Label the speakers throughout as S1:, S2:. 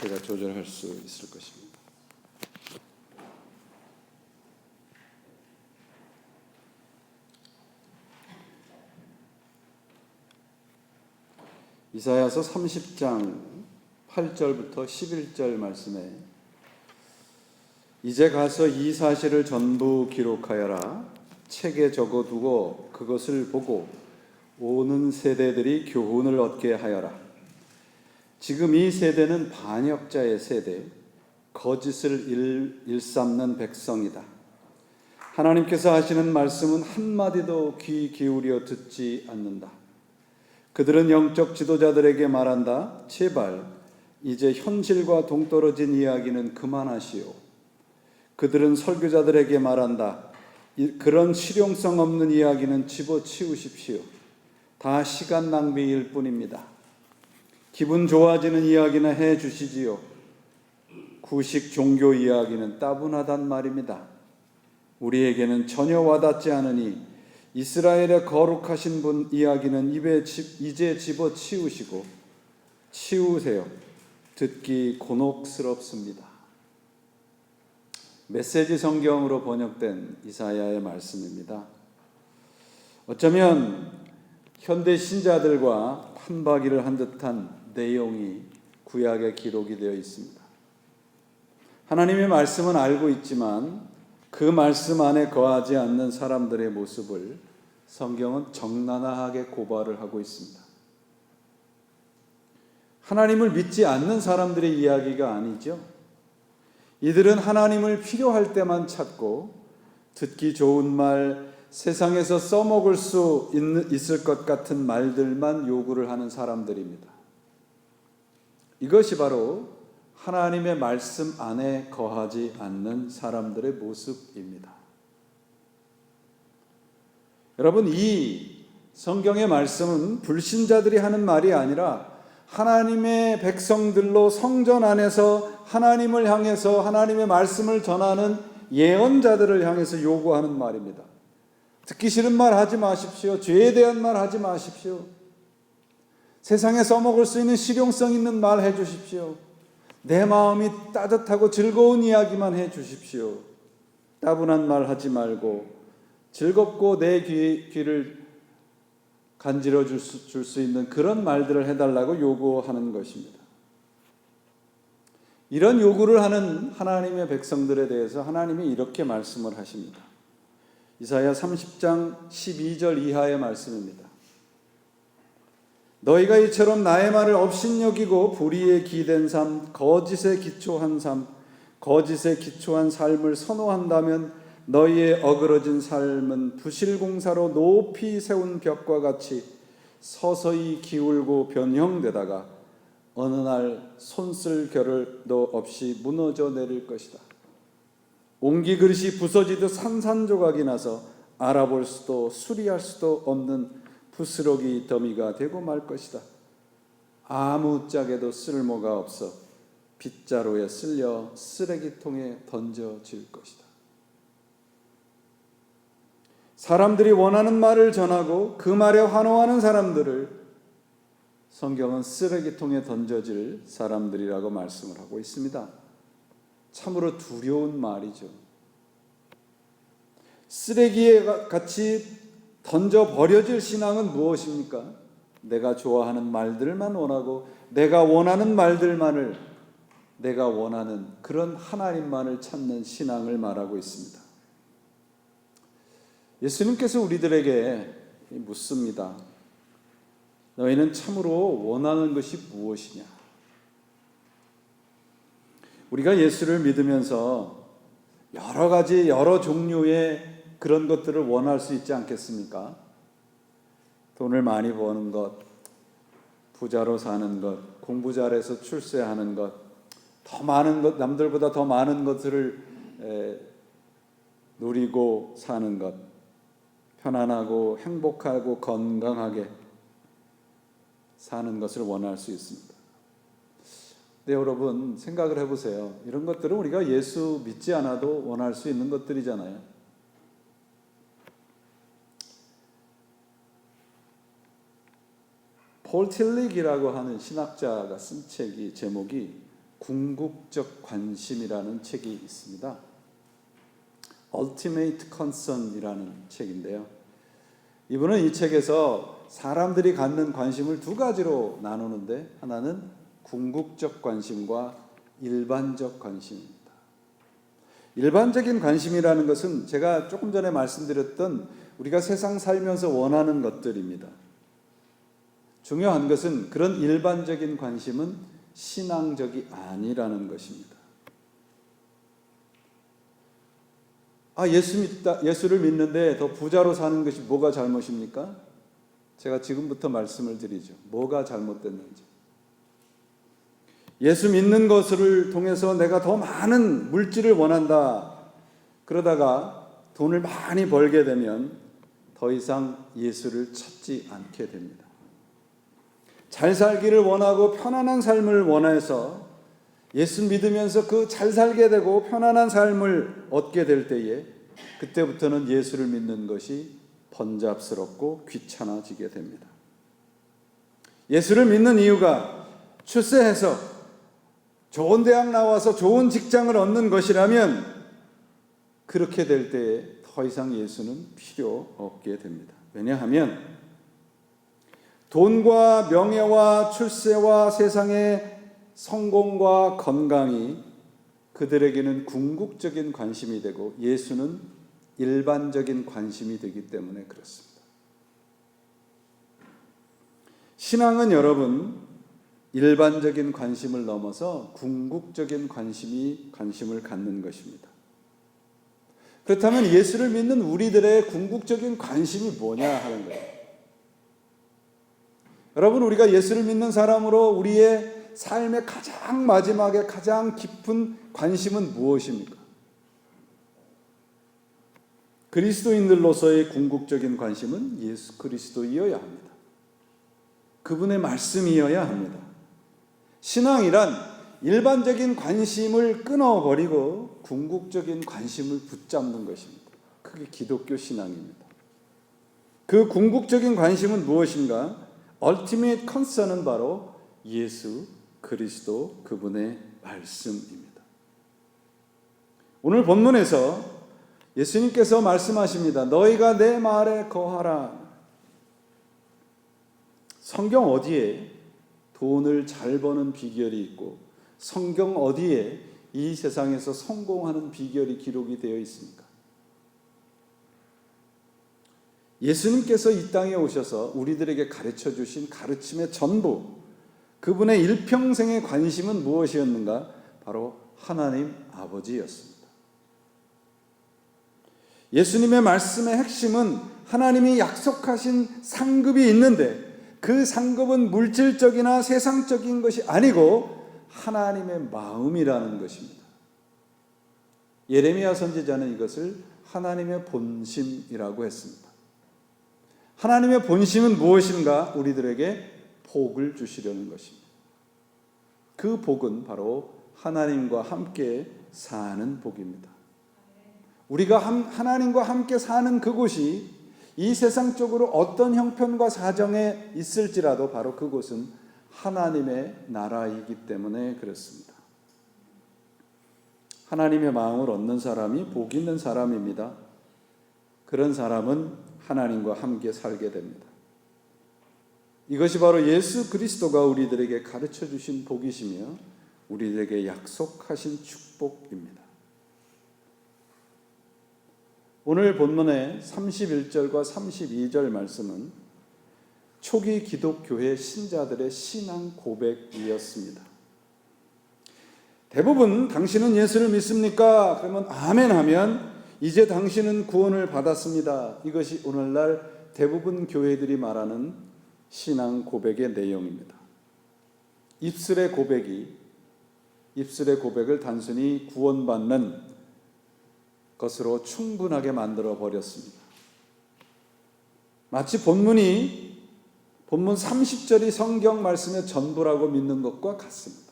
S1: 제가 조절할 수 있을 것입니다. 이사야서 30장 8절부터 11절 말씀에 이제 가서 이 사실을 전부 기록하여라. 책에 적어두고 그것을 보고 오는 세대들이 교훈을 얻게 하여라. 지금 이 세대는 반역자의 세대, 거짓을 일삼는 백성이다. 하나님께서 하시는 말씀은 한마디도 귀 기울여 듣지 않는다. 그들은 영적 지도자들에게 말한다. 제발 이제 현실과 동떨어진 이야기는 그만하시오. 그들은 설교자들에게 말한다. 그런 실용성 없는 이야기는 집어치우십시오. 다 시간 낭비일 뿐입니다. 기분 좋아지는 이야기나 해 주시지요. 구식 종교 이야기는 따분하단 말입니다. 우리에게는 전혀 와닿지 않으니 이스라엘의 거룩하신 분 이야기는 이제 집어치우시고 치우세요. 듣기 곤혹스럽습니다. 메시지 성경으로 번역된 이사야의 말씀입니다. 어쩌면 현대 신자들과 판박이를 한 듯한 내용이 구약에 기록이 되어 있습니다. 하나님의 말씀은 알고 있지만 그 말씀 안에 거하지 않는 사람들의 모습을 성경은 적나라하게 고발을 하고 있습니다. 하나님을 믿지 않는 사람들의 이야기가 아니죠. 이들은 하나님을 필요할 때만 찾고 듣기 좋은 말, 세상에서 써먹을 수 있을 것 같은 말들만 요구를 하는 사람들입니다. 이것이 바로 하나님의 말씀 안에 거하지 않는 사람들의 모습입니다. 여러분, 이 성경의 말씀은 불신자들이 하는 말이 아니라 하나님의 백성들로 성전 안에서 하나님을 향해서 하나님의 말씀을 전하는 예언자들을 향해서 요구하는 말입니다. 듣기 싫은 말 하지 마십시오. 죄에 대한 말 하지 마십시오. 세상에 써먹을 수 있는 실용성 있는 말 해주십시오. 내 마음이 따뜻하고 즐거운 이야기만 해주십시오. 따분한 말 하지 말고 즐겁고 내 귀를 간지러 줄 수 있는 그런 말들을 해달라고 요구하는 것입니다. 이런 요구를 하는 하나님의 백성들에 대해서 하나님이 이렇게 말씀을 하십니다. 이사야 30장 12절 이하의 말씀입니다. 너희가 이처럼 나의 말을 업신여기고 불의에 기댄 삶, 거짓에 기초한 삶, 거짓에 기초한 삶을 선호한다면 너희의 어그러진 삶은 부실공사로 높이 세운 벽과 같이 서서히 기울고 변형되다가 어느 날 손쓸 겨를도 없이 무너져 내릴 것이다. 옹기 그릇이 부서지듯 산산조각이 나서 알아볼 수도 수리할 수도 없는 부스러기 더미가 되고 말 것이다. 아무 짝에도 쓸모가 없어 빗자루에 쓸려 쓰레기통에 던져질 것이다. 사람들이 원하는 말을 전하고 그 말에 환호하는 사람들을 성경은 쓰레기통에 던져질 사람들이라고 말씀을 하고 있습니다. 참으로 두려운 말이죠. 쓰레기에 같이 던져버려질 신앙은 무엇입니까? 내가 좋아하는 말들만 원하고 내가 원하는 말들만을 내가 원하는 그런 하나님만을 찾는 신앙을 말하고 있습니다. 예수님께서 우리들에게 묻습니다. 너희는 참으로 원하는 것이 무엇이냐? 우리가 예수를 믿으면서 여러 가지 여러 종류의 그런 것들을 원할 수 있지 않겠습니까? 돈을 많이 버는 것, 부자로 사는 것, 공부 잘해서 출세하는 것, 더 많은 것, 남들보다 더 많은 것들을 누리고 사는 것, 편안하고 행복하고 건강하게 사는 것을 원할 수 있습니다. 네, 여러분 생각을 해보세요. 이런 것들은 우리가 예수 믿지 않아도 원할 수 있는 것들이잖아요. 폴 틸릭이라고 하는 신학자가 쓴 책이 제목이 궁극적 관심이라는 책이 있습니다. Ultimate Concern이라는 책인데요. 이분은 이 책에서 사람들이 갖는 관심을 두 가지로 나누는데, 하나는 궁극적 관심과 일반적 관심입니다. 일반적인 관심이라는 것은 제가 조금 전에 말씀드렸던 우리가 세상 살면서 원하는 것들입니다. 중요한 것은 그런 일반적인 관심은 신앙적이 아니라는 것입니다. 예수를 믿는데 더 부자로 사는 것이 뭐가 잘못입니까? 제가 지금부터 말씀을 드리죠. 뭐가 잘못됐는지. 예수 믿는 것을 통해서 내가 더 많은 물질을 원한다. 그러다가 돈을 많이 벌게 되면 더 이상 예수를 찾지 않게 됩니다. 잘 살기를 원하고 편안한 삶을 원해서 예수 믿으면서 그 잘 살게 되고 편안한 삶을 얻게 될 때에 그때부터는 예수를 믿는 것이 번잡스럽고 귀찮아지게 됩니다. 예수를 믿는 이유가 출세해서 좋은 대학 나와서 좋은 직장을 얻는 것이라면 그렇게 될 때에 더 이상 예수는 필요 없게 됩니다. 왜냐하면 돈과 명예와 출세와 세상의 성공과 건강이 그들에게는 궁극적인 관심이 되고 예수는 일반적인 관심이 되기 때문에 그렇습니다. 신앙은 여러분, 일반적인 관심을 넘어서 궁극적인 관심을 갖는 것입니다. 그렇다면 예수를 믿는 우리들의 궁극적인 관심이 뭐냐 하는 거예요. 여러분, 우리가 예수를 믿는 사람으로 우리의 삶의 가장 마지막에 가장 깊은 관심은 무엇입니까? 그리스도인들로서의 궁극적인 관심은 예수 그리스도이어야 합니다. 그분의 말씀이어야 합니다. 신앙이란 일반적인 관심을 끊어버리고 궁극적인 관심을 붙잡는 것입니다. 그게 기독교 신앙입니다. 그 궁극적인 관심은 무엇인가? Ultimate Concern은 바로 예수 그리스도 그분의 말씀입니다. 오늘 본문에서 예수님께서 말씀하십니다. 너희가 내 말에 거하라. 성경 어디에 돈을 잘 버는 비결이 있고 성경 어디에 이 세상에서 성공하는 비결이 기록이 되어 있습니까? 예수님께서 이 땅에 오셔서 우리들에게 가르쳐 주신 가르침의 전부, 그분의 일평생의 관심은 무엇이었는가? 바로 하나님 아버지였습니다. 예수님의 말씀의 핵심은 하나님이 약속하신 상급이 있는데 그 상급은 물질적이나 세상적인 것이 아니고 하나님의 마음이라는 것입니다. 예레미야 선지자는 이것을 하나님의 본심이라고 했습니다. 하나님의 본심은 무엇인가? 우리들에게 복을 주시려는 것입니다. 그 복은 바로 하나님과 함께 사는 복입니다. 우리가 하나님과 함께 사는 그곳이 이 세상적으로 어떤 형편과 사정에 있을지라도 바로 그곳은 하나님의 나라이기 때문에 그렇습니다. 하나님의 마음을 얻는 사람이 복 있는 사람입니다. 그런 사람은 하나님과 함께 살게 됩니다. 이것이 바로 예수 그리스도가 우리들에게 가르쳐 주신 복이시며 우리들에게 약속하신 축복입니다. 오늘 본문의 31절과 32절 말씀은 초기 기독교회 신자들의 신앙 고백이었습니다. 대부분 당신은 예수를 믿습니까? 그러면 아멘 하면 이제 당신은 구원을 받았습니다. 이것이 오늘날 대부분 교회들이 말하는 신앙 고백의 내용입니다. 입술의 고백을 단순히 구원받는 것으로 충분하게 만들어 버렸습니다. 마치 본문 30절이 성경 말씀의 전부라고 믿는 것과 같습니다.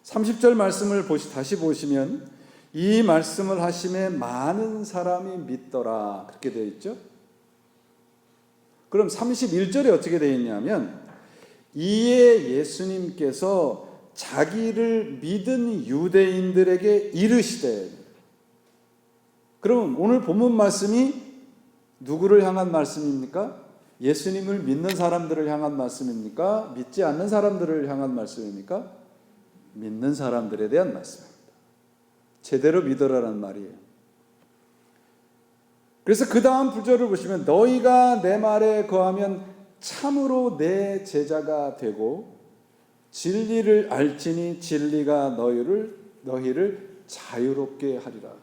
S1: 30절 말씀을 다시 보시면 이 말씀을 하심에 많은 사람이 믿더라 그렇게 되어 있죠. 그럼 31절에 어떻게 되어 있냐면 이에 예수님께서 자기를 믿은 유대인들에게 이르시되. 그럼 오늘 본문 말씀이 누구를 향한 말씀입니까? 예수님을 믿는 사람들을 향한 말씀입니까? 믿지 않는 사람들을 향한 말씀입니까? 믿는 사람들에 대한 말씀입니다. 제대로 믿어라라는 말이에요. 그래서 그 다음 구절을 보시면 너희가 내 말에 거하면 참으로 내 제자가 되고 진리를 알지니 진리가 너희를 자유롭게 하리라.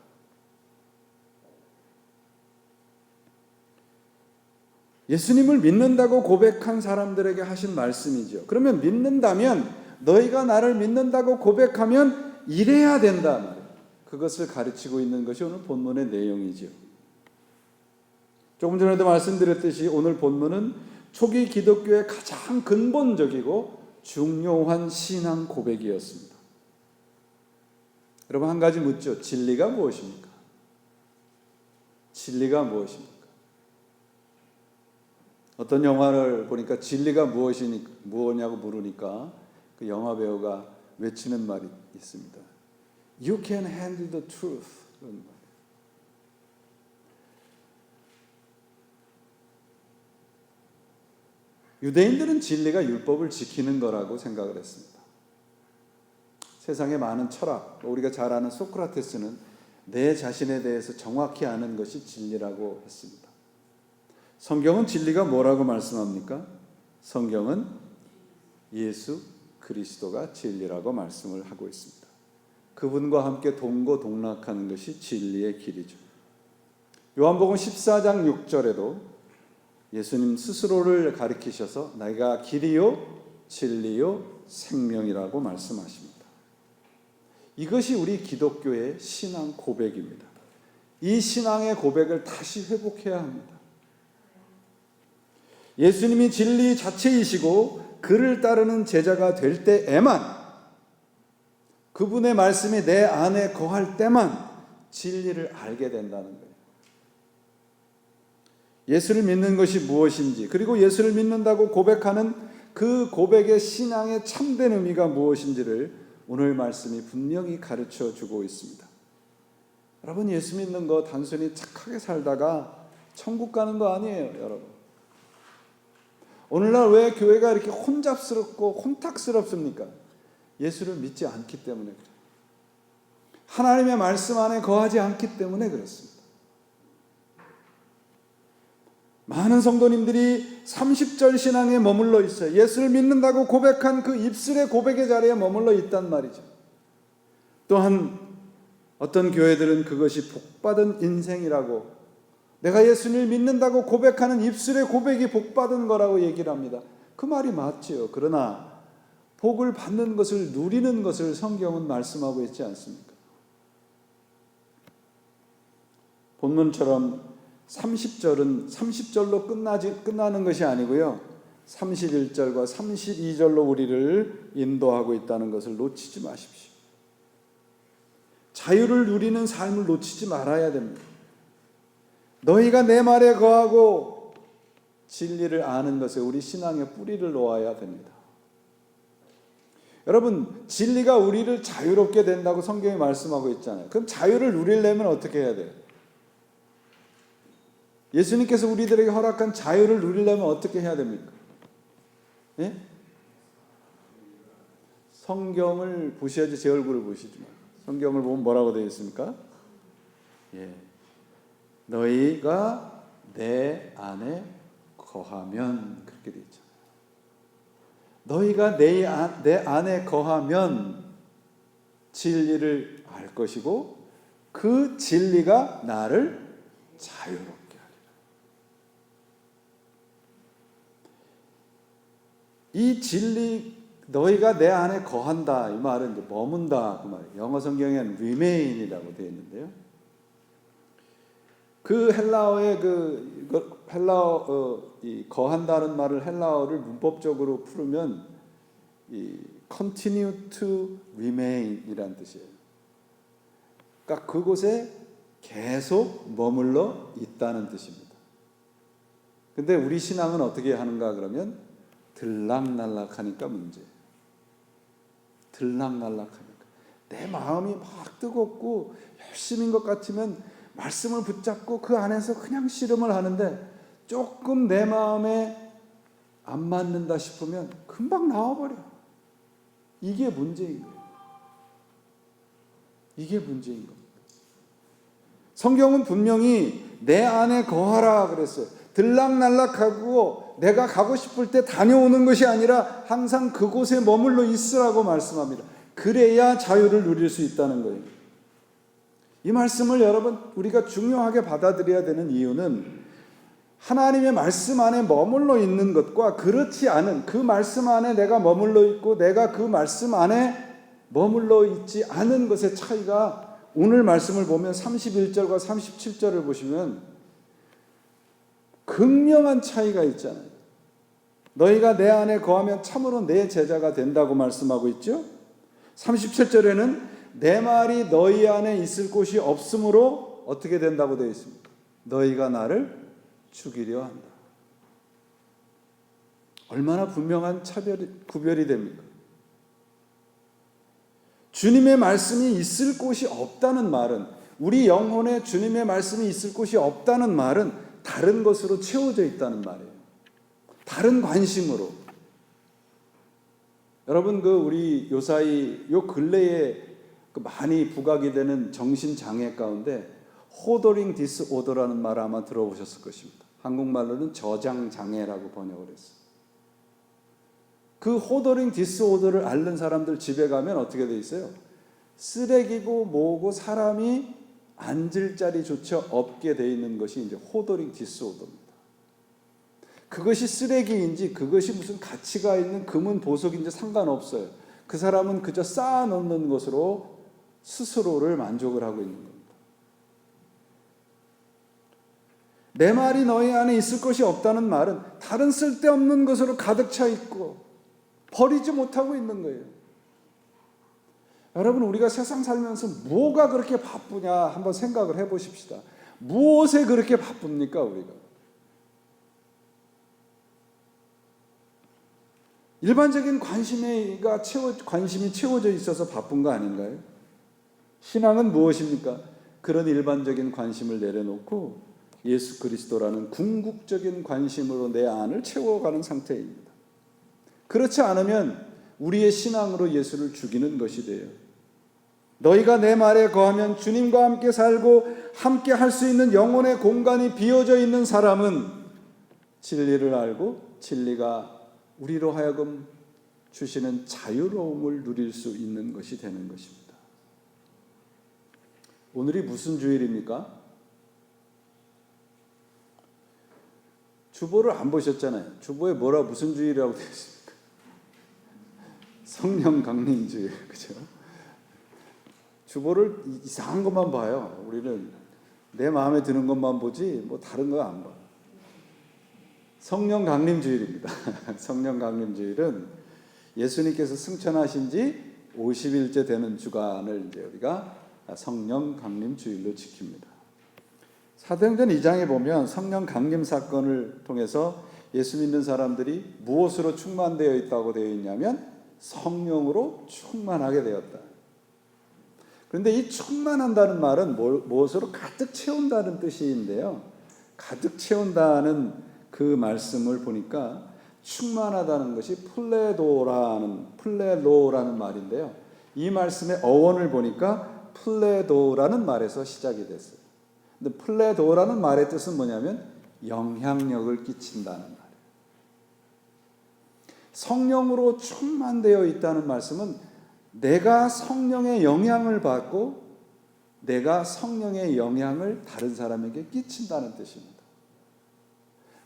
S1: 예수님을 믿는다고 고백한 사람들에게 하신 말씀이죠. 그러면 믿는다면 너희가 나를 믿는다고 고백하면 이래야 된다 말이에요. 그것을 가르치고 있는 것이 오늘 본문의 내용이죠. 조금 전에도 말씀드렸듯이 오늘 본문은 초기 기독교의 가장 근본적이고 중요한 신앙 고백이었습니다. 여러분 한 가지 묻죠. 진리가 무엇입니까? 진리가 무엇입니까? 어떤 영화를 보니까 진리가 무엇이냐고 물으니까 그 영화 배우가 외치는 말이 있습니다. You can handle the truth. 그런 말. 유대인들은 진리가 율법을 지키는 거라고 생각을 했습니다. 세상의 많은 철학, 우리가 잘 아는 소크라테스는 내 자신에 대해서 정확히 아는 것이 진리라고 했습니다. 성경은 진리가 뭐라고 말씀합니까? 성경은 예수 그리스도가 진리라고 말씀을 하고 있습니다. 그분과 함께 동고동락하는 것이 진리의 길이죠. 요한복음 14장 6절에도 예수님 스스로를 가리키셔서 내가 길이요 진리요 생명이라고 말씀하십니다. 이것이 우리 기독교의 신앙 고백입니다. 이 신앙의 고백을 다시 회복해야 합니다. 예수님이 진리 자체이시고 그를 따르는 제자가 될 때에만, 그분의 말씀이 내 안에 거할 때만 진리를 알게 된다는 거예요. 예수를 믿는 것이 무엇인지, 그리고 예수를 믿는다고 고백하는 그 고백의 신앙의 참된 의미가 무엇인지를 오늘 말씀이 분명히 가르쳐 주고 있습니다. 여러분, 예수 믿는 거 단순히 착하게 살다가 천국 가는 거 아니에요, 여러분. 오늘날 왜 교회가 이렇게 혼잡스럽고 혼탁스럽습니까? 예수를 믿지 않기 때문에 그래요. 하나님의 말씀 안에 거하지 않기 때문에 그렇습니다. 많은 성도님들이 30절 신앙에 머물러 있어요. 예수를 믿는다고 고백한 그 입술의 고백의 자리에 머물러 있단 말이죠. 또한 어떤 교회들은 그것이 복받은 인생이라고, 내가 예수를 믿는다고 고백하는 입술의 고백이 복받은 거라고 얘기를 합니다. 그 말이 맞지요. 그러나 복을 받는 것을, 누리는 것을 성경은 말씀하고 있지 않습니까? 본문처럼 30절은 30절로 끝나는 것이 아니고요, 31절과 32절로 우리를 인도하고 있다는 것을 놓치지 마십시오. 자유를 누리는 삶을 놓치지 말아야 됩니다. 너희가 내 말에 거하고 진리를 아는 것에 우리 신앙의 뿌리를 놓아야 됩니다. 여러분, 진리가 우리를 자유롭게 된다고 성경이 말씀하고 있잖아요. 그럼 자유를 누리려면 어떻게 해야 돼요? 예수님께서 우리들에게 허락한 자유를 누리려면 어떻게 해야 됩니까? 예? 성경을 보셔야지 제 얼굴을 보시지 마요. 성경을 보면 뭐라고 되어 있습니까? 예. 너희가 내 안에 거하면, 그렇게 되어 있잖아요. 너희가 내 안에 거하면 진리를 알 것이고 그 진리가 나를 자유롭게 하리라. 이 진리, 너희가 내 안에 거한다, 이 말은 이제 머문다 그 말이에요. 영어 성경에는 remain이라고 되어 있는데요. 그 헬라어의 이 거한다는 말을 헬라어를 문법적으로 풀으면 이 continue to remain이라는 뜻이에요. 그러니까 그곳에 계속 머물러 있다는 뜻입니다. 근데 우리 신앙은 어떻게 하는가 그러면 들락날락하니까 문제예요. 들락날락하니까. 내 마음이 막 뜨겁고 열심인 것 같으면 말씀을 붙잡고 그 안에서 그냥 씨름을 하는데, 조금 내 마음에 안 맞는다 싶으면 금방 나와버려. 이게 문제인 거예요. 이게 문제인 겁니다. 성경은 분명히 내 안에 거하라 그랬어요. 들락날락하고 내가 가고 싶을 때 다녀오는 것이 아니라 항상 그곳에 머물러 있으라고 말씀합니다. 그래야 자유를 누릴 수 있다는 거예요. 이 말씀을 여러분 우리가 중요하게 받아들여야 되는 이유는, 하나님의 말씀 안에 머물러 있는 것과 그렇지 않은, 그 말씀 안에 내가 머물러 있고 내가 그 말씀 안에 머물러 있지 않은 것의 차이가, 오늘 말씀을 보면 31절과 37절을 보시면 극명한 차이가 있잖아요. 너희가 내 안에 거하면 참으로 내 제자가 된다고 말씀하고 있죠. 37절에는 내 말이 너희 안에 있을 곳이 없으므로 어떻게 된다고 되어 있습니까? 너희가 나를 죽이려 한다. 얼마나 분명한 구별이 됩니까? 주님의 말씀이 있을 곳이 없다는 말은, 우리 영혼에 주님의 말씀이 있을 곳이 없다는 말은 다른 것으로 채워져 있다는 말이에요. 다른 관심으로. 여러분, 우리 요사이 요 근래에 많이 부각이 되는 정신장애 가운데 호더링 디스오더라는 말을 아마 들어보셨을 것입니다. 한국말로는 저장장애라고 번역을 했어요. 그 호더링 디스오더를 앓는 사람들 집에 가면 어떻게 돼 있어요? 쓰레기고 뭐고 사람이 앉을 자리조차 없게 돼 있는 것이 이제 호더링 디스오더입니다. 그것이 쓰레기인지 그것이 무슨 가치가 있는 금은 보석인지 상관없어요. 그 사람은 그저 쌓아놓는 것으로 스스로를 만족을 하고 있는 겁니다. 내 말이 너희 안에 있을 것이 없다는 말은 다른 쓸데없는 것으로 가득 차 있고 버리지 못하고 있는 거예요. 여러분, 우리가 세상 살면서 뭐가 그렇게 바쁘냐 한번 생각을 해보십시다. 무엇에 그렇게 바쁩니까 우리가? 일반적인 관심이 채워져 있어서 바쁜 거 아닌가요? 신앙은 무엇입니까? 그런 일반적인 관심을 내려놓고 예수 그리스도라는 궁극적인 관심으로 내 안을 채워가는 상태입니다. 그렇지 않으면 우리의 신앙으로 예수를 죽이는 것이 돼요. 너희가 내 말에 거하면 주님과 함께 살고 함께 할 수 있는 영혼의 공간이 비어져 있는 사람은 진리를 알고 진리가 우리로 하여금 주시는 자유로움을 누릴 수 있는 것이 되는 것입니다. 오늘이 무슨 주일입니까? 주보를 안 보셨잖아요. 주보에 무슨 주일이라고 되어 있습니까? 성령 강림 주일, 그죠? 주보를 이상한 것만 봐요. 우리는 내 마음에 드는 것만 보지 뭐 다른 거 안 봐. 성령 강림 주일입니다. 성령 강림 주일은 예수님께서 승천하신 지 50일째 되는 주간을 이제 우리가 성령 강림 주일로 지킵니다. 사도행전 2장에 보면 성령 강림 사건을 통해서 예수 믿는 사람들이 무엇으로 충만되어 있다고 되어 있냐면 성령으로 충만하게 되었다. 그런데 이 충만한다는 말은 무엇으로 가득 채운다는 뜻인데요. 가득 채운다는 그 말씀을 보니까 충만하다는 것이 플레로라는 말인데요. 이 말씀의 어원을 보니까 플레도라는 말에서 시작이 됐어요. 근데 플레도라는 말의 뜻은 뭐냐면 영향력을 끼친다는 말이에요. 성령으로 충만되어 있다는 말씀은 내가 성령의 영향을 받고 내가 성령의 영향을 다른 사람에게 끼친다는 뜻입니다.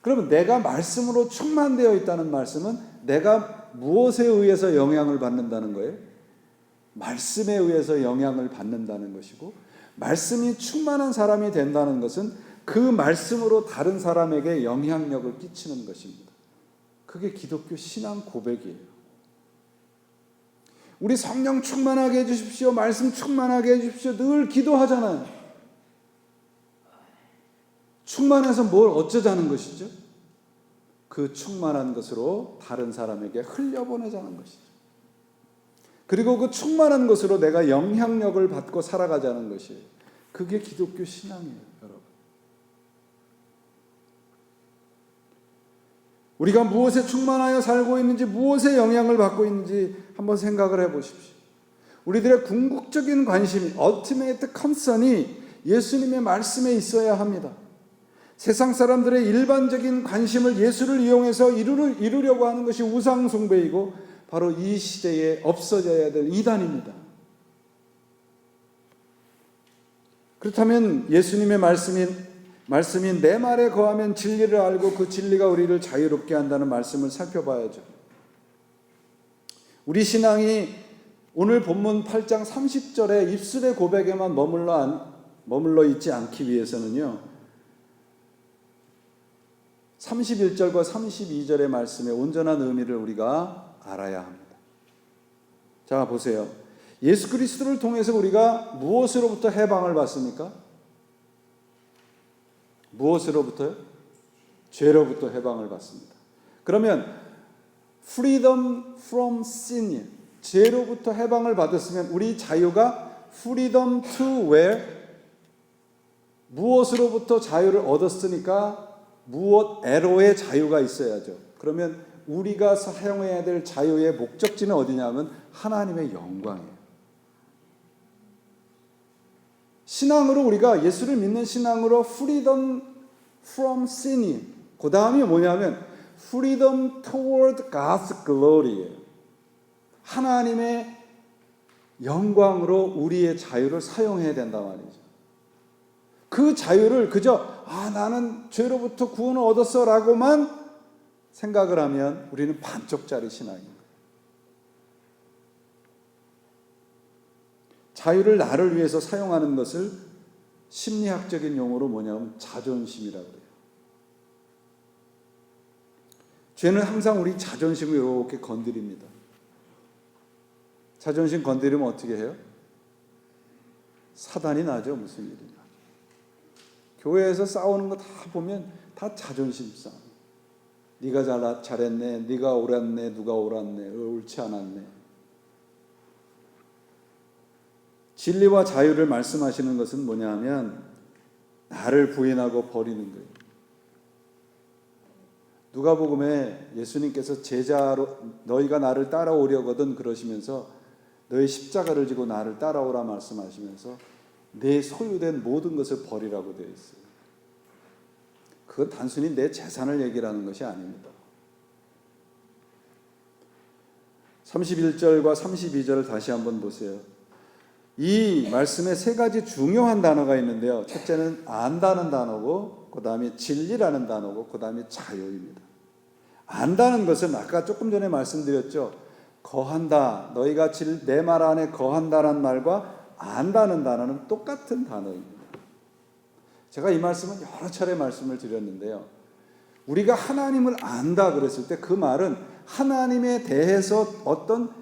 S1: 그러면 내가 말씀으로 충만되어 있다는 말씀은 내가 무엇에 의해서 영향을 받는다는 거예요? 말씀에 의해서 영향을 받는다는 것이고, 말씀이 충만한 사람이 된다는 것은 그 말씀으로 다른 사람에게 영향력을 끼치는 것입니다. 그게 기독교 신앙 고백이에요. 우리 성령 충만하게 해주십시오, 말씀 충만하게 해주십시오 늘 기도하잖아요. 충만해서 뭘 어쩌자는 것이죠? 그 충만한 것으로 다른 사람에게 흘려보내자는 것이죠. 그리고 그 충만한 것으로 내가 영향력을 받고 살아가자는 것이에요. 그게 기독교 신앙이에요, 여러분. 우리가 무엇에 충만하여 살고 있는지, 무엇에 영향을 받고 있는지 한번 생각을 해보십시오. 우리들의 궁극적인 관심이, ultimate concern이 예수님의 말씀에 있어야 합니다. 세상 사람들의 일반적인 관심을 예수를 이용해서 이루려고 하는 것이 우상 숭배이고 바로 이 시대에 없어져야 될 이단입니다. 그렇다면 예수님의 말씀인 내 말에 거하면 진리를 알고 그 진리가 우리를 자유롭게 한다는 말씀을 살펴봐야죠. 우리 신앙이 오늘 본문 8장 30절의 입술의 고백에만 머물러 있지 않기 위해서는요, 31절과 32절의 말씀의 온전한 의미를 우리가 알아야 합니다. 자, 보세요. 예수 그리스도를 통해서 우리가 무엇으로부터 해방을 받습니까? 무엇으로부터요? 죄로부터 해방을 받습니다. 그러면 freedom from sin, 죄로부터 해방을 받았으면 우리 자유가 freedom to where? 무엇으로부터 자유를 얻었으니까 무엇에로의 자유가 있어야죠. 그러면 우리가 사용해야 될 자유의 목적지는 어디냐면 하나님의 영광이에요. 신앙으로 우리가 예수를 믿는 신앙으로 freedom from sin, 그 다음이 뭐냐면 freedom toward God's glory예요. 하나님의 영광으로 우리의 자유를 사용해야 된단 말이죠. 그 자유를 그저 나는 죄로부터 구원을 얻었어 라고만 생각을 하면 우리는 반쪽짜리 신앙입니다. 자유를 나를 위해서 사용하는 것을 심리학적인 용어로 뭐냐면 자존심이라고 해요. 죄는 항상 우리 자존심을 이렇게 건드립니다. 자존심 건드리면 어떻게 해요? 사단이 나죠. 무슨 일이냐. 교회에서 싸우는 거 다 보면 다 자존심 싸움. 네가 잘했네, 네가 옳았네, 누가 옳았네, 옳지 않았네. 진리와 자유를 말씀하시는 것은 뭐냐 하면 나를 부인하고 버리는 거예요. 누가복음에 예수님께서 제자로 너희가 나를 따라오려거든 그러시면서 너희 십자가를 지고 나를 따라오라 말씀하시면서 내 소유된 모든 것을 버리라고 되어 있어요. 그건 단순히 내 재산을 얘기하는 것이 아닙니다. 31절과 32절을 다시 한번 보세요. 이 말씀에 세 가지 중요한 단어가 있는데요. 첫째는 안다는 단어고, 그 다음에 진리라는 단어고, 그 다음에 자유입니다. 안다는 것은 아까 조금 전에 말씀드렸죠. 거한다, 너희가 내 말 안에 거한다는 말과 안다는 단어는 똑같은 단어입니다. 제가 이 말씀은 여러 차례 말씀을 드렸는데요. 우리가 하나님을 안다 그랬을 때 그 말은 하나님에 대해서 어떤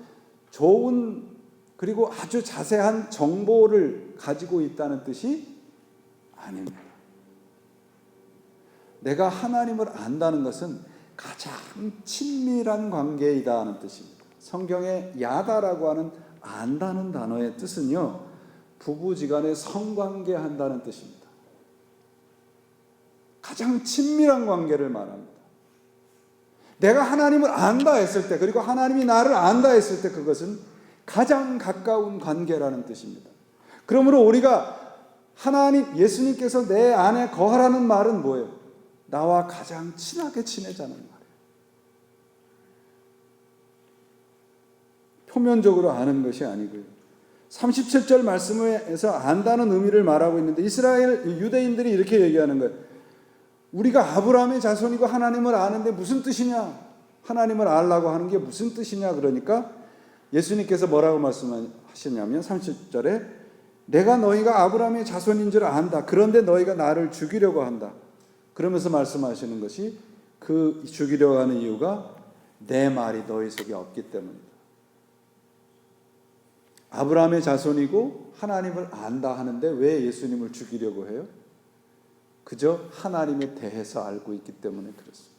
S1: 좋은 그리고 아주 자세한 정보를 가지고 있다는 뜻이 아닙니다. 내가 하나님을 안다는 것은 가장 친밀한 관계이다 하는 뜻입니다. 성경에 야다라고 하는 안다는 단어의 뜻은요, 부부지간에 성관계 한다는 뜻입니다. 가장 친밀한 관계를 말합니다. 내가 하나님을 안다 했을 때, 그리고 하나님이 나를 안다 했을 때 그것은 가장 가까운 관계라는 뜻입니다. 그러므로 우리가 예수님께서 내 안에 거하라는 말은 뭐예요? 나와 가장 친하게 지내자는 말이에요. 표면적으로 아는 것이 아니고요. 37절 말씀에서 안다는 의미를 말하고 있는데 유대인들이 이렇게 얘기하는 거예요. 우리가 아브라함의 자손이고 하나님을 아는데 무슨 뜻이냐? 하나님을 알라고 하는 게 무슨 뜻이냐? 그러니까 예수님께서 뭐라고 말씀하시냐면 30절에 내가 너희가 아브라함의 자손인 줄 안다. 그런데 너희가 나를 죽이려고 한다. 그러면서 말씀하시는 것이 그 죽이려고 하는 이유가 내 말이 너희 속에 없기 때문이다. 아브라함의 자손이고 하나님을 안다 하는데 왜 예수님을 죽이려고 해요? 그저 하나님에 대해서 알고 있기 때문에 그렇습니다.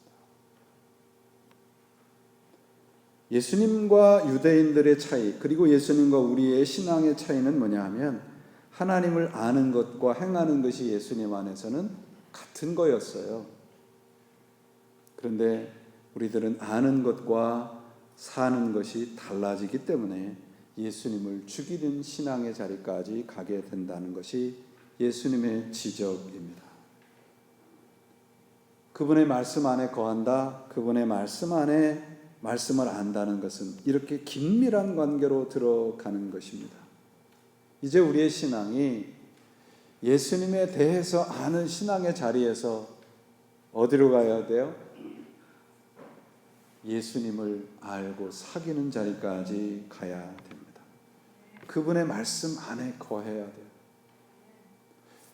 S1: 예수님과 유대인들의 차이, 그리고 예수님과 우리의 신앙의 차이는 뭐냐 하면 하나님을 아는 것과 행하는 것이 예수님 안에서는 같은 거였어요. 그런데 우리들은 아는 것과 사는 것이 달라지기 때문에 예수님을 죽이는 신앙의 자리까지 가게 된다는 것이 예수님의 지적입니다. 그분의 말씀 안에 거한다, 그분의 말씀 안에 말씀을 안다는 것은 이렇게 긴밀한 관계로 들어가는 것입니다. 이제 우리의 신앙이 예수님에 대해서 아는 신앙의 자리에서 어디로 가야 돼요? 예수님을 알고 사귀는 자리까지 가야 됩니다. 그분의 말씀 안에 거해야 돼요.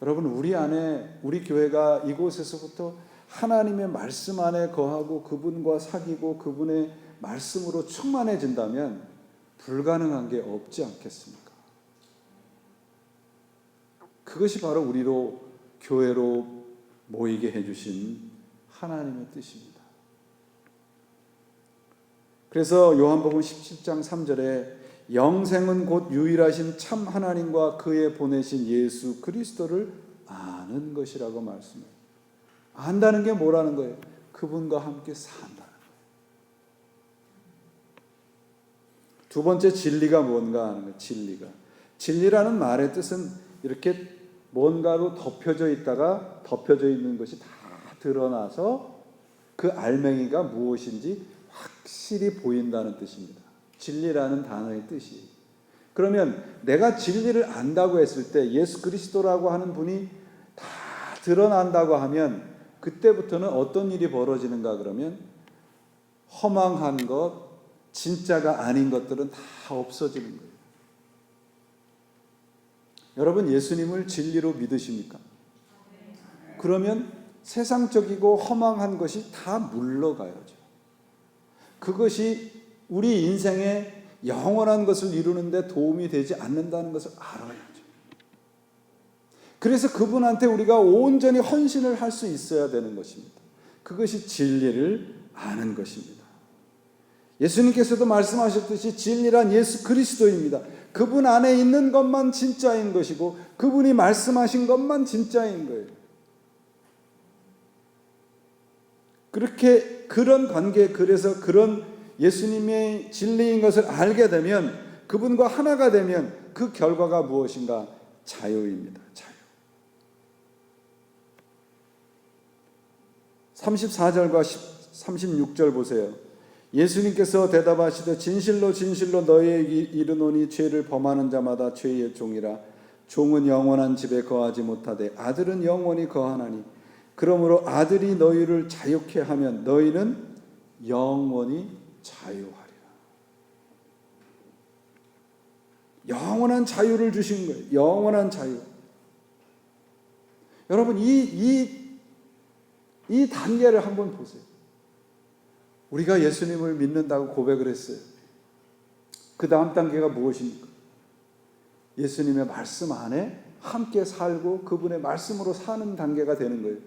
S1: 여러분, 우리 안에, 우리 교회가 이곳에서부터 하나님의 말씀 안에 거하고 그분과 사귀고 그분의 말씀으로 충만해진다면 불가능한 게 없지 않겠습니까? 그것이 바로 우리로 교회로 모이게 해주신 하나님의 뜻입니다. 그래서 요한복음 17장 3절에 영생은 곧 유일하신 참 하나님과 그의 보내신 예수 그리스도를 아는 것이라고 말씀해요. 안다는 게 뭐라는 거예요? 그분과 함께 산다는 거예요. 두 번째, 진리가 뭔가 하는 거예요. 진리라는 말의 뜻은 이렇게 뭔가로 덮여져 있다가 덮여져 있는 것이 다 드러나서 그 알맹이가 무엇인지 확실히 보인다는 뜻입니다. 진리라는 단어의 뜻이. 그러면 내가 진리를 안다고 했을 때 예수 그리스도라고 하는 분이 다 드러난다고 하면 그때부터는 어떤 일이 벌어지는가 그러면 허망한 것, 진짜가 아닌 것들은 다 없어지는 거예요. 여러분, 예수님을 진리로 믿으십니까? 그러면 세상적이고 허망한 것이 다 물러가야죠. 그것이 우리 인생에 영원한 것을 이루는데 도움이 되지 않는다는 것을 알아야죠. 그래서 그분한테 우리가 온전히 헌신을 할 수 있어야 되는 것입니다. 그것이 진리를 아는 것입니다. 예수님께서도 말씀하셨듯이 진리란 예수 그리스도입니다. 그분 안에 있는 것만 진짜인 것이고 그분이 말씀하신 것만 진짜인 거예요. 그렇게 그런 관계, 그래서 그런 예수님의 진리인 것을 알게 되면, 그분과 하나가 되면 그 결과가 무엇인가? 자유입니다. 자유. 34절과 36절 보세요. 예수님께서 대답하시되 진실로 진실로 너희에게 이르노니 죄를 범하는 자마다 죄의 종이라. 종은 영원한 집에 거하지 못하되 아들은 영원히 거하나니 그러므로 아들이 너희를 자유케 하면 너희는 영원히 자유하리라. 영원한 자유를 주신 거예요. 영원한 자유. 여러분, 이 단계를 한번 보세요. 우리가 예수님을 믿는다고 고백을 했어요. 그 다음 단계가 무엇입니까? 예수님의 말씀 안에 함께 살고 그분의 말씀으로 사는 단계가 되는 거예요.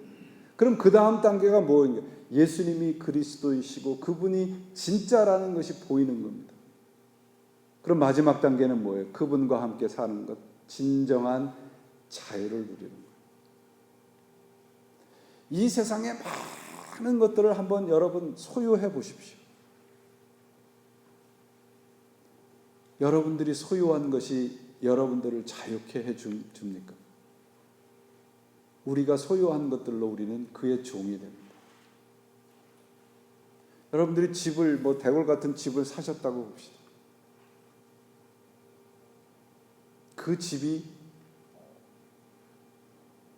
S1: 그럼 그 다음 단계가 뭐인가요? 예수님이 그리스도이시고 그분이 진짜라는 것이 보이는 겁니다. 그럼 마지막 단계는 뭐예요? 그분과 함께 사는 것, 진정한 자유를 누리는 거예요. 이 세상에 많은 것들을 한번 여러분 소유해 보십시오. 여러분들이 소유한 것이 여러분들을 자유케 해 줍니까? 우리가 소유한 것들로 우리는 그의 종이 됩니다. 여러분들이 집을, 대골 같은 집을 사셨다고 봅시다. 그 집이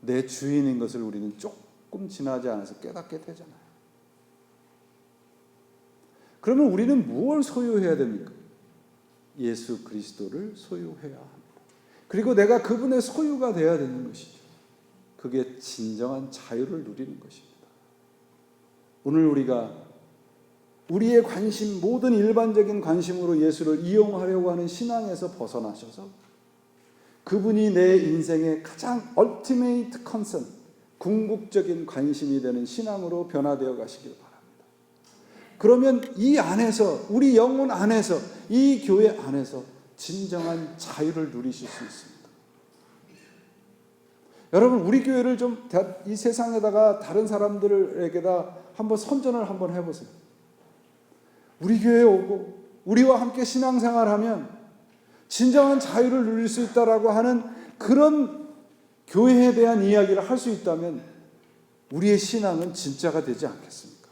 S1: 내 주인인 것을 우리는 조금 지나지 않아서 깨닫게 되잖아요. 그러면 우리는 무엇을 소유해야 됩니까? 예수 그리스도를 소유해야 합니다. 그리고 내가 그분의 소유가 되어야 되는 것이죠. 그게 진정한 자유를 누리는 것입니다. 오늘 우리가 우리의 관심, 모든 일반적인 관심으로 예수를 이용하려고 하는 신앙에서 벗어나셔서 그분이 내 인생의 가장 ultimate concern, 궁극적인 관심이 되는 신앙으로 변화되어 가시길 바랍니다. 그러면 이 안에서, 우리 영혼 안에서, 이 교회 안에서 진정한 자유를 누리실 수 있습니다. 여러분, 우리 교회를 좀 이 세상에다가 다른 사람들에게다 한번 선전을 한번 해보세요. 우리 교회에 오고 우리와 함께 신앙생활하면 진정한 자유를 누릴 수 있다라고 하는 그런 교회에 대한 이야기를 할 수 있다면 우리의 신앙은 진짜가 되지 않겠습니까?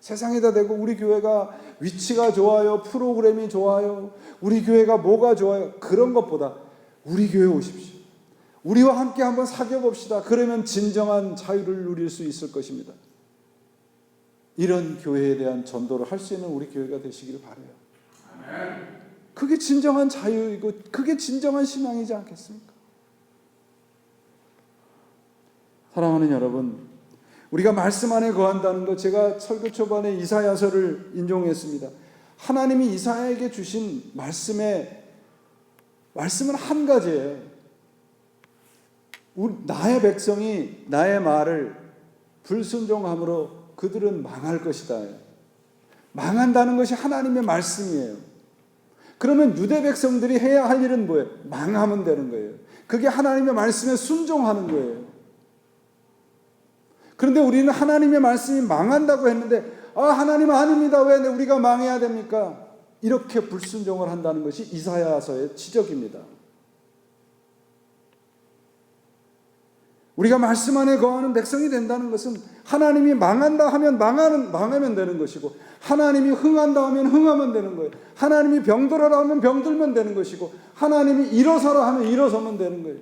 S1: 세상에다 대고 우리 교회가 위치가 좋아요, 프로그램이 좋아요, 우리 교회가 뭐가 좋아요, 그런 것보다 우리 교회 오십시오. 우리와 함께 한번 사귀어 봅시다. 그러면 진정한 자유를 누릴 수 있을 것입니다. 이런 교회에 대한 전도를 할 수 있는 우리 교회가 되시기를 바라요. 그게 진정한 자유이고 그게 진정한 신앙이지 않겠습니까? 사랑하는 여러분, 우리가 말씀 안에 거한다는 것, 제가 설교 초반에 이사야서를 인용했습니다. 하나님이 이사야에게 주신 말씀은 한 가지예요. 나의 백성이 나의 말을 불순종함으로 그들은 망할 것이다. 망한다는 것이 하나님의 말씀이에요. 그러면 유대 백성들이 해야 할 일은 뭐예요? 망하면 되는 거예요. 그게 하나님의 말씀에 순종하는 거예요. 그런데 우리는 하나님의 말씀이 망한다고 했는데, 하나님 아닙니다. 왜 우리가 망해야 됩니까? 이렇게 불순종을 한다는 것이 이사야서의 지적입니다. 우리가 말씀 안에 거하는 백성이 된다는 것은 하나님이 망한다 하면 망하면 되는 것이고, 하나님이 흥한다 하면 흥하면 되는 거예요. 하나님이 병들어라 하면 병들면 되는 것이고, 하나님이 일어서라 하면 일어서면 되는 거예요.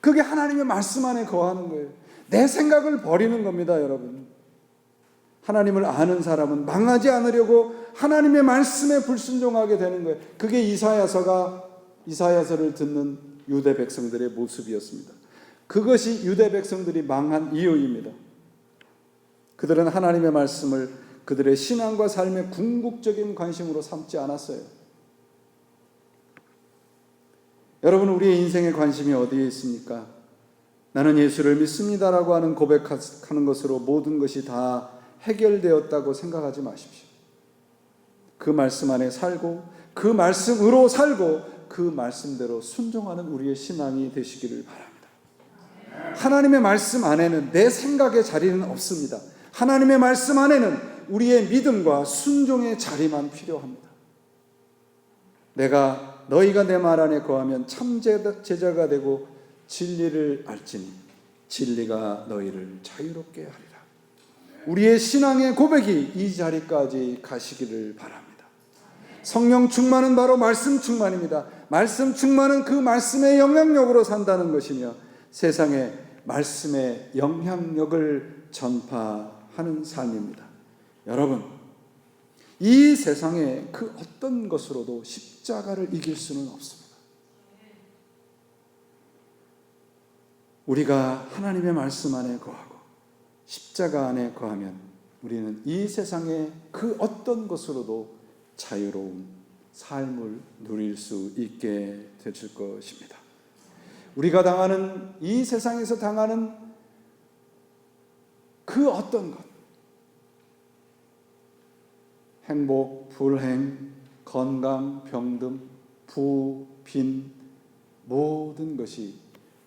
S1: 그게 하나님의 말씀 안에 거하는 거예요. 내 생각을 버리는 겁니다, 여러분. 하나님을 아는 사람은 망하지 않으려고 하나님의 말씀에 불순종하게 되는 거예요. 그게 이사야서를 듣는 유대 백성들의 모습이었습니다. 그것이 유대 백성들이 망한 이유입니다. 그들은 하나님의 말씀을 그들의 신앙과 삶의 궁극적인 관심으로 삼지 않았어요. 여러분, 우리의 인생의 관심이 어디에 있습니까? 나는 예수를 믿습니다라고 하는 고백하는 것으로 모든 것이 다 해결되었다고 생각하지 마십시오. 그 말씀 안에 살고, 그 말씀으로 살고, 그 말씀대로 순종하는 우리의 신앙이 되시기를 바랍니다. 하나님의 말씀 안에는 내 생각의 자리는 없습니다. 하나님의 말씀 안에는 우리의 믿음과 순종의 자리만 필요합니다. 너희가 내 말 안에 거하면 참 제자가 되고 진리를 알지니 진리가 너희를 자유롭게 하리라. 우리의 신앙의 고백이 이 자리까지 가시기를 바랍니다. 성령 충만은 바로 말씀 충만입니다. 말씀 충만은 그 말씀의 영향력으로 산다는 것이며 세상에 말씀의 영향력을 전파하는 삶입니다. 여러분, 이 세상에 그 어떤 것으로도 십자가를 이길 수는 없습니다. 우리가 하나님의 말씀 안에 거하고 십자가 안에 거하면 우리는 이 세상의 그 어떤 것으로도 자유로운 삶을 누릴 수 있게 되실 것입니다. 우리가 당하는, 이 세상에서 당하는 그 어떤 것, 행복, 불행, 건강, 병듦, 부, 빈, 모든 것이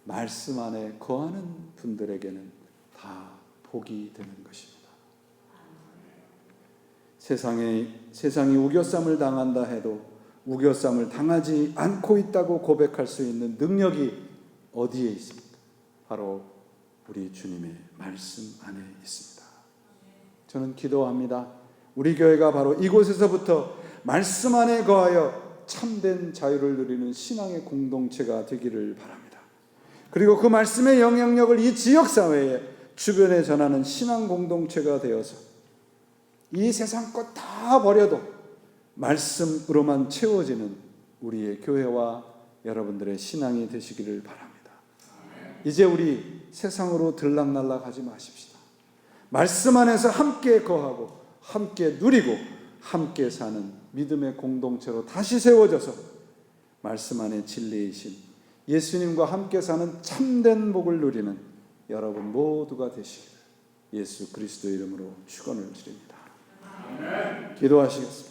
S1: 말씀 안에 거하는 분들에게는 다 복이 되는 것입니다. 세상이 우겨쌈을 당한다 해도 우겨쌈을 당하지 않고 있다고 고백할 수 있는 능력이 어디에 있습니까? 바로 우리 주님의 말씀 안에 있습니다. 저는 기도합니다. 우리 교회가 바로 이곳에서부터 말씀 안에 거하여 참된 자유를 누리는 신앙의 공동체가 되기를 바랍니다. 그리고 그 말씀의 영향력을 이 지역사회에 주변에 전하는 신앙 공동체가 되어서 이 세상 것 다 버려도 말씀으로만 채워지는 우리의 교회와 여러분들의 신앙이 되시기를 바랍니다. 이제 우리 세상으로 들락날락하지 마십시다. 말씀 안에서 함께 거하고 함께 누리고 함께 사는 믿음의 공동체로 다시 세워져서 말씀 안에 진리이신 예수님과 함께 사는 참된 복을 누리는 여러분 모두가 되시기를 예수 그리스도의 이름으로 축원을 드립니다. 기도하시겠습니다.